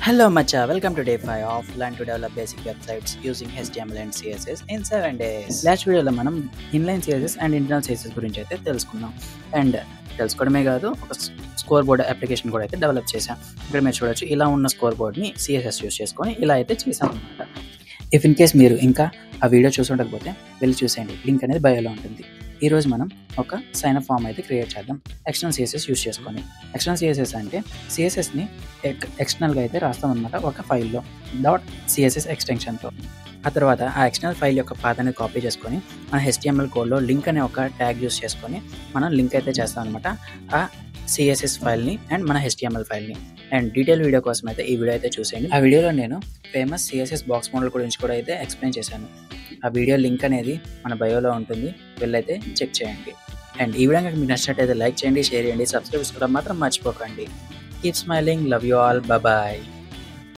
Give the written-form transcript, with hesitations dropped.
Hello Macha, welcome to day 5 of Learn to Develop Basic Websites using HTML and CSS in 7 days. Last వీడియోలో మనం inline CSS and internal CSS గురించి అయితే తెలుసుకున్నాం. And తెలుసుకోవడమే కాదు, ఒక స్కోర్ బోర్డ్ అప్లికేషన్ కూడా అయితే డెవలప్ చేసాం. ఇక్కడ మీరు చూడొచ్చు, ఇలా ఉన్న స్కోర్ బోర్డ్ని CSS యూస్ చేసుకొని ఇలా అయితే చేసాం అనమాట. ఇఫ్ ఇన్ కేస్ మీరు ఇంకా ఆ వీడియో చూసి ఉండకపోతే వెళ్ళి చూసేయండి, లింక్ అనేది బయోలో ఉంటుంది. ఈరోజు మనం ఒక సైన్ అప్ ఫామ్ అయితే క్రియేట్ చేద్దాం ఎక్స్టర్నల్ CSS యూస్ చేసుకొని. ఎక్స్టర్నల్ CSS అంటే CSSని ఎక్స్టర్నల్గా అయితే రాస్తాం అనమాట ఒక ఫైల్లో .css ఎక్స్టెన్షన్తో. ఆ తర్వాత ఆ ఎక్స్టర్నల్ ఫైల్ యొక్క పాత్ అనేది కాపీ చేసుకొని మన HTML కోడ్లో లింక్ అనే ఒక ట్యాగ్ యూస్ చేసుకొని మనం లింక్ అయితే చేస్తాం అనమాట ఆ CSS ఫైల్ని అండ్ మన HTML ఫైల్ని. అండ్ డీటెయిల్ వీడియో కోసం అయితే ఈ వీడియో అయితే చూసేయండి. ఆ వీడియోలో నేను ఫేమస్ CSS బాక్స్ మోడల్ గురించి కూడా అయితే ఎక్స్ప్లెయిన్ చేశాను. ఆ వీడియో లింక్ అనేది మన బయోలో ఉంటుంది, వెళ్ళైతే చెక్ చేయండి. అండ్ ఈ వీడియో మీకు నచ్చినట్టయితే లైక్ చేయండి, షేర్ చేయండి, సబ్స్క్రైబ్ చేసుకోవడం మాత్రం మర్చిపోకండి. Keep smiling, love you all, bye.